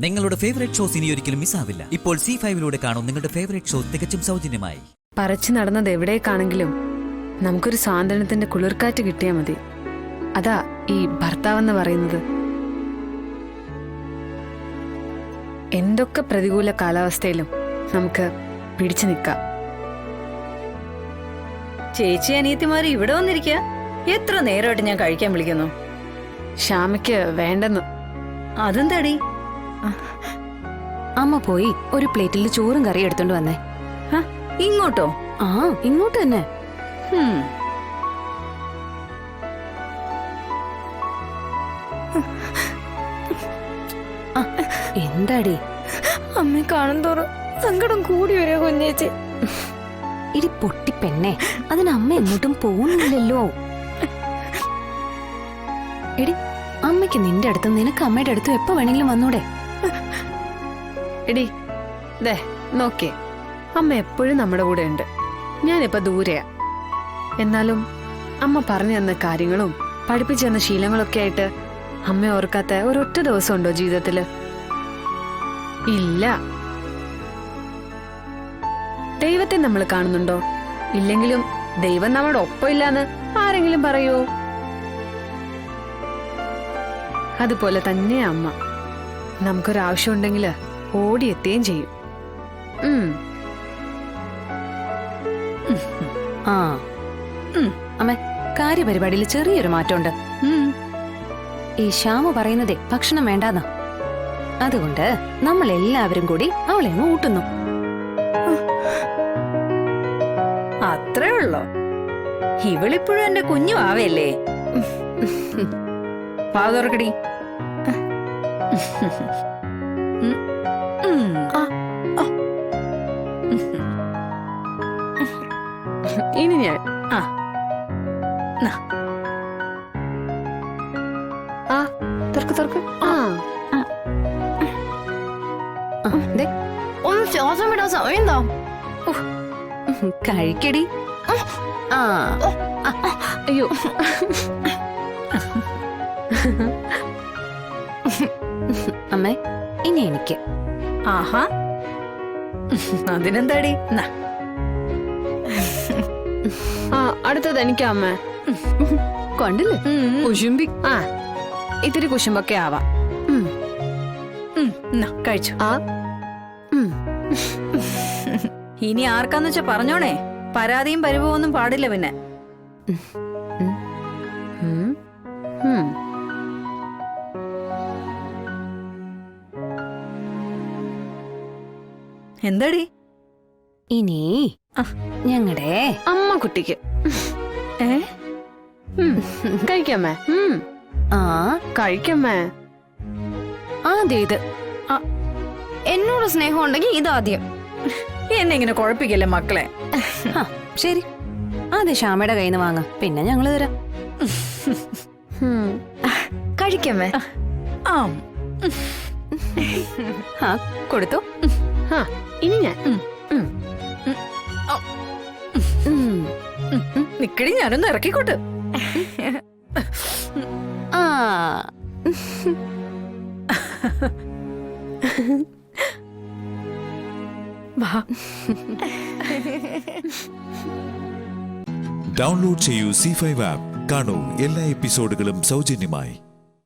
നിങ്ങളുടെ favourite shows ഇനി ഒരിക്കലും മിസ്സാവില്ല. ഇപ്പോൾ C5-ലൂടെ കാണും നിങ്ങളുടെ ഫേവറേറ്റ് ഷോ തികച്ചും സൗജന്യമായി. പറച്ചു നടന്നത് എവിടേക്കാണെങ്കിലും നമുക്കൊരു സാന്ത്വനത്തിന്റെ കുളിർക്കാറ്റ് കിട്ടിയാൽ മതി. അതാ ഈ ഭർത്താവെന്ന് പറയുന്നത്. എന്തൊക്കെ പ്രതികൂല കാലാവസ്ഥയിലും നമുക്ക് പിടിച്ചു നിൽക്കാം. ചേച്ചി അനിയത്തിമാര് ഇവിടെ വന്നിരിക്കുക. എത്ര നേരമായിട്ട് ഞാൻ കഴിക്കാൻ വിളിക്കുന്നു. ശ്യാമയ്ക്ക് വേണ്ടെന്ന്. അതെന്താടി? അമ്മ പോയി ഒരു പ്ലേറ്റിൽ ചോറും കറി എടുത്തോണ്ട് വന്നേ. ഇങ്ങോട്ടോ? ആ, ഇങ്ങോട്ട് തന്നെ. എന്താടി? അമ്മ കാണും തോറും സങ്കടം കൂടി വരിക കുഞ്ഞേച്ചി. ഇടി പൊട്ടി പെണ്ണെ, അതിന് അമ്മ എങ്ങോട്ടും പോകുന്നില്ലല്ലോ. എടി, അമ്മയ്ക്ക് നിന്റെ അടുത്തും നിനക്ക് അമ്മയുടെ അടുത്തും എപ്പോ വേണമെങ്കിലും വന്നൂടെ? എടി ദേ നോക്കേ, അമ്മ എപ്പോഴും നമ്മുടെ കൂടെ ഉണ്ട്. ഞാനിപ്പോ ദൂരെയാ. എന്നാലും അമ്മ പറഞ്ഞു തന്ന കാര്യങ്ങളും പഠിപ്പിച്ചു തന്ന ശീലങ്ങളൊക്കെ ആയിട്ട് അമ്മ ഓർക്കാത്ത ഒരൊറ്റ ദിവസം ഉണ്ടോ ജീവിതത്തില്? ഇല്ല. ദൈവത്തെ നമ്മൾ കാണുന്നുണ്ടോ? ഇല്ലെങ്കിലും ദൈവം നമ്മുടെ ഒപ്പം ഇല്ലാന്ന് ആരെങ്കിലും പറയോ? അതുപോലെ തന്നെ അമ്മ നമുക്കൊരാവശ്യം ഉണ്ടെങ്കിൽ ഓടിയെത്തുകയും ചെയ്യും. അമ്മ, കാര്യപരിപാടിയിൽ ചെറിയൊരു മാറ്റമുണ്ട്. ഈ ശ്യാമ പറയുന്നതേ ഭക്ഷണം വേണ്ടാന്നാ. അതുകൊണ്ട് നമ്മൾ എല്ലാവരും കൂടി അവളെ അങ്ങ് ഊട്ടുന്നു. അത്രേ ഉള്ളോ? ഇവളിപ്പോഴും എന്റെ കുഞ്ഞു ആവയല്ലേ? പാതുറക്കടി. ഇനി ഞാൻ തുറക്ക്. ഒന്ന് ശ്വാസം വിടാൻ സമയം എന്താ? കഴിക്കടി. അയ്യോ, അമ്മേ, ഇനി എനിക്ക്. ആഹാ, അതിനെന്താടി? അടുത്തത് എനിക്കാ അമ്മ. കണ്ടില്ലേ കുശുംബി. ഇത്തിരി കുശുമ്പൊക്കെ ആവാം. കഴിച്ചു. ഇനി ആർക്കാന്ന് വെച്ചാ പറഞ്ഞോണേ. പരാതിയും പരിഭവമൊന്നും പാടില്ല. പിന്നെ എന്താടി? ഇനി ഞങ്ങളുടെ അമ്മ കുട്ടിക്ക് കഴിക്കമ്മേ. കഴിക്കമ്മേ. ആദ്യം ഇത്. എന്നോട് സ്നേഹം ഉണ്ടെങ്കിൽ ഇതാദ്യം. എന്നെ ഇങ്ങനെ കുഴപ്പിക്കല്ലേ മക്കളെ. ശരി, ആദ്യം ശ്യാമയുടെ കയ്യിൽ നിന്ന് വാങ്ങാം, പിന്നെ ഞങ്ങള് തരാം. കഴിക്കമ്മേ. കൊടുത്തു. ഇനി ഞാൻ. നിക്കടി, ഞാനൊന്ന് ഇറക്കിക്കോട്ട്. ഡൗൺലോഡ് ചെയ്യൂ C5 ആപ്പ്. കാണൂ എല്ലാ എപ്പിസോഡുകളും സൗജന്യമായി.